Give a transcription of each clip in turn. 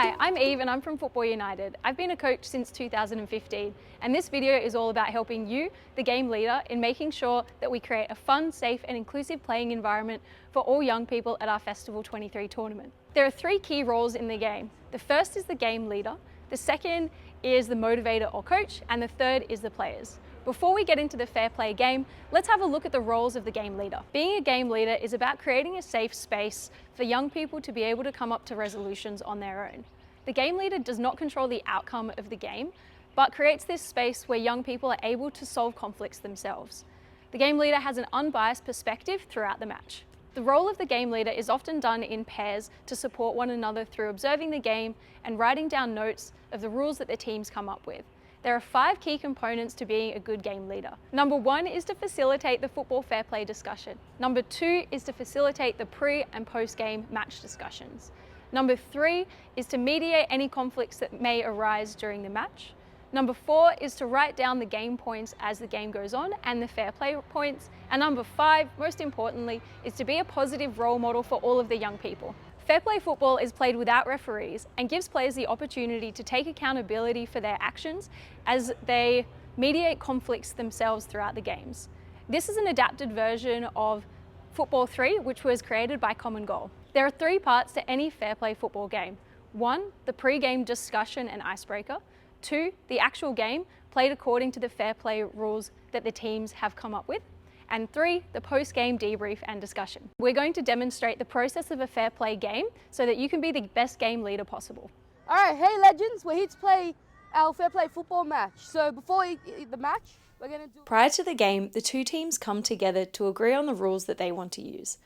Hi, I'm Eve and I'm from Football United. I've been a coach since 2015 and this video is all about helping you, the game leader, in making sure that we create a fun, safe and inclusive playing environment for all young people at our Festival 23 tournament. There are three key roles in the game. The first is the game leader, the second is the motivator or coach, and the third is the players. Before we get into the fair play game, let's have a look at the roles of the game leader. Being a game leader is about creating a safe space for young people to be able to come up to resolutions on their own. The game leader does not control the outcome of the game, but creates this space where young people are able to solve conflicts themselves. The game leader has an unbiased perspective throughout the match. The role of the game leader is often done in pairs to support one another through observing the game and writing down notes of the rules that the teams come up with. There are 5 key components to being a good game leader. Number 1 is to facilitate the football fair play discussion. Number 2 is to facilitate the pre and post game match discussions. Number 3 is to mediate any conflicts that may arise during the match. Number 4 is to write down the game points as the game goes on and the fair play points. And number 5, most importantly, is to be a positive role model for all of the young people. Fair play football is played without referees and gives players the opportunity to take accountability for their actions as they mediate conflicts themselves throughout the games. This is an adapted version of Football 3, which was created by Common Goal. There are 3 parts to any fair play football game. 1, the pre-game discussion and icebreaker. 2, the actual game played according to the fair play rules that the teams have come up with. And 3, the post-game debrief and discussion. We're going to demonstrate the process of a fair play game so that you can be the best game leader possible. All right, hey legends, we're here to play our fair play football match. So before the match, we're going to do... Prior to the game, the 2 teams come together to agree on the rules that they want to use.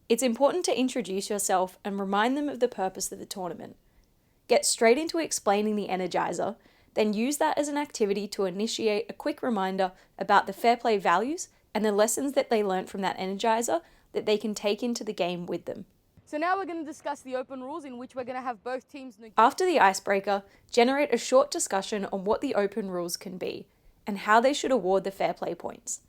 It's important to introduce yourself and remind them of the purpose of the tournament. Get straight into explaining the Energizer, then use that as an activity to initiate a quick reminder about the fair play values and the lessons that they learnt from that Energizer that they can take into the game with them. So now we're going to discuss the open rules in which we're going to have both teams... After the icebreaker, generate a short discussion on what the open rules can be and how they should award the fair play points.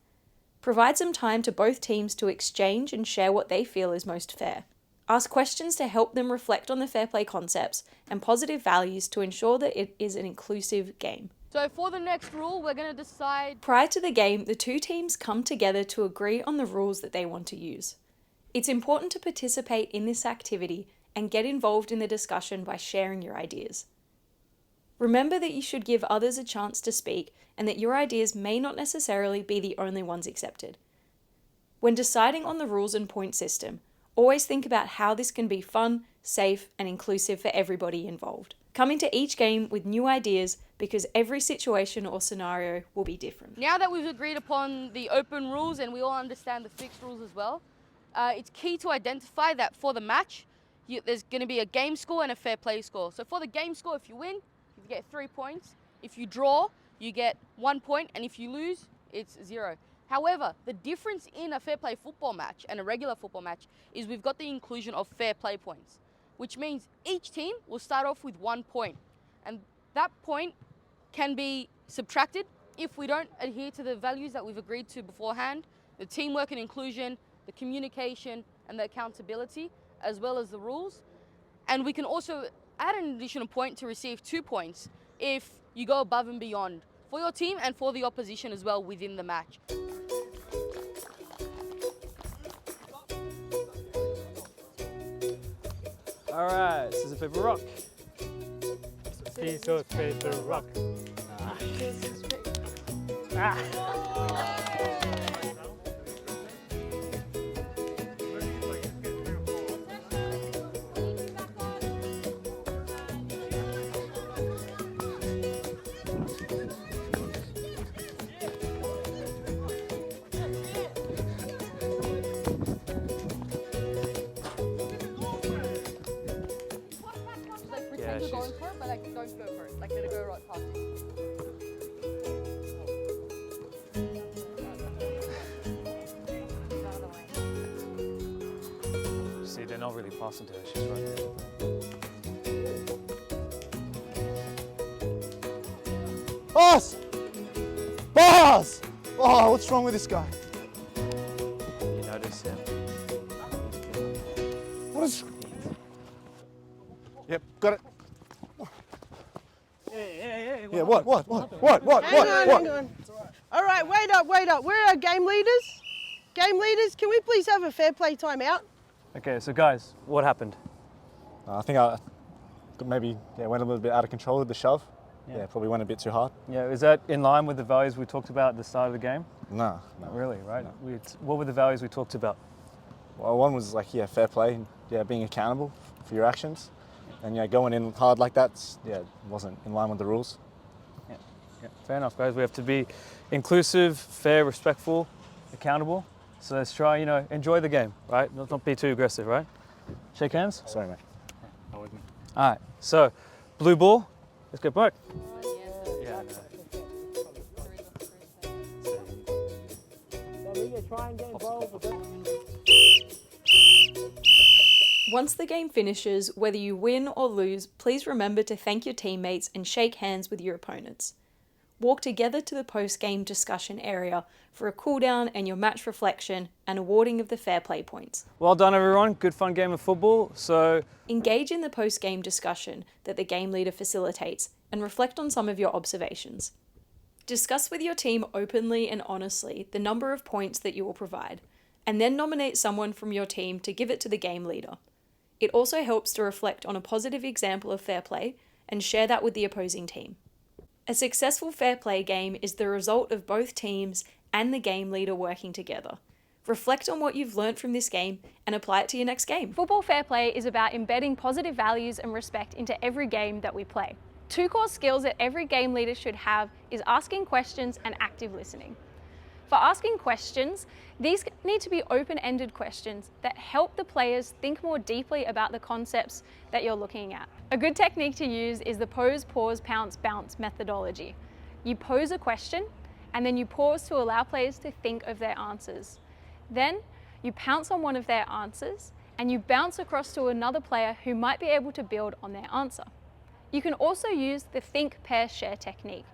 Provide some time to both teams to exchange and share what they feel is most fair. Ask questions to help them reflect on the fair play concepts and positive values to ensure that it is an inclusive game. So for the next rule, we're going to decide... Prior to the game, the 2 teams come together to agree on the rules that they want to use. It's important to participate in this activity and get involved in the discussion by sharing your ideas. Remember that you should give others a chance to speak and that your ideas may not necessarily be the only ones accepted. When deciding on the rules and point system, always think about how this can be fun, safe, and inclusive for everybody involved. Come into each game with new ideas because every situation or scenario will be different. Now that we've agreed upon the open rules and we all understand the fixed rules as well, it's key to identify that for the match, there's going to be a game score and a fair play score. So for the game score, if you win, you get 3 points. If you draw, you get 1 point, and if you lose, it's 0. However, the difference in a fair play football match and a regular football match is we've got the inclusion of fair play points, which means each team will start off with 1 point. And that point can be subtracted if we don't adhere to the values that we've agreed to beforehand, the teamwork and inclusion, the communication and the accountability, as well as the rules. And we can also add an additional point to receive 2 points if you go above and beyond for your team and for the opposition as well within the match. All right, scissors, paper, rock. Scissors, paper, rock. Pretend you're going for it, but like, don't go for it. Like, let it go right past you. See, they're not really passing to her. She's right there. Boss! Boss! Oh, what's wrong with this guy? You notice him? What is... Yep, got it. Yeah, what? Hang on. All right, wait up. Where are game leaders? Game leaders, can we please have a fair play timeout? Okay, so guys, what happened? I think I maybe went a little bit out of control with the shove. Yeah, probably went a bit too hard. Yeah, is that in line with the values we talked about at the start of the game? No. Not really, right? No. What were the values we talked about? Well, one was like, fair play, being accountable for your actions. And going in hard like that, wasn't in line with the rules. Yeah, fair enough, guys. We have to be inclusive, fair, respectful, accountable. So let's try, enjoy the game, right? Not be too aggressive, right? Shake hands. Sorry, mate. All right, so blue ball, let's get back. Yeah, Once the game finishes, whether you win or lose, please remember to thank your teammates and shake hands with your opponents. Walk together to the post-game discussion area for a cool down and your match reflection and awarding of the fair play points. Well done, everyone. Good fun game of football. So engage in the post-game discussion that the game leader facilitates and reflect on some of your observations. Discuss with your team openly and honestly the number of points that you will provide, and then nominate someone from your team to give it to the game leader. It also helps to reflect on a positive example of fair play and share that with the opposing team. A successful fair play game is the result of both teams and the game leader working together. Reflect on what you've learnt from this game and apply it to your next game. Football fair play is about embedding positive values and respect into every game that we play. 2 core skills that every game leader should have is asking questions and active listening. For asking questions, these need to be open-ended questions that help the players think more deeply about the concepts that you're looking at. A good technique to use is the pose, pause, pounce, bounce methodology. You pose a question and then you pause to allow players to think of their answers. Then you pounce on one of their answers and you bounce across to another player who might be able to build on their answer. You can also use the think, pair, share technique,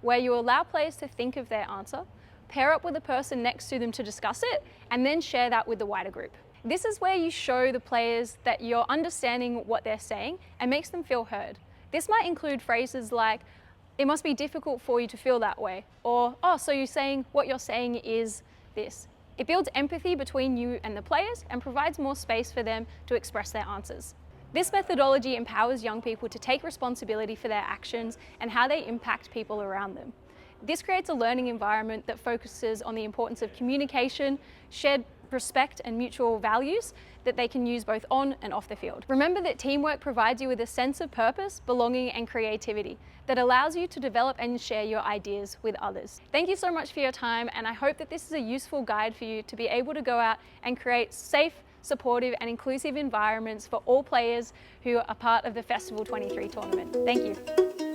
where you allow players to think of their answer, pair up with the person next to them to discuss it, and then share that with the wider group. This is where you show the players that you're understanding what they're saying and makes them feel heard. This might include phrases like, it must be difficult for you to feel that way, or, oh, so you're saying what you're saying is this. It builds empathy between you and the players and provides more space for them to express their answers. This methodology empowers young people to take responsibility for their actions and how they impact people around them. This creates a learning environment that focuses on the importance of communication, shared respect and mutual values that they can use both on and off the field. Remember that teamwork provides you with a sense of purpose, belonging and creativity that allows you to develop and share your ideas with others. Thank you so much for your time, and I hope that this is a useful guide for you to be able to go out and create safe, supportive and inclusive environments for all players who are part of the Festival 23 tournament. Thank you.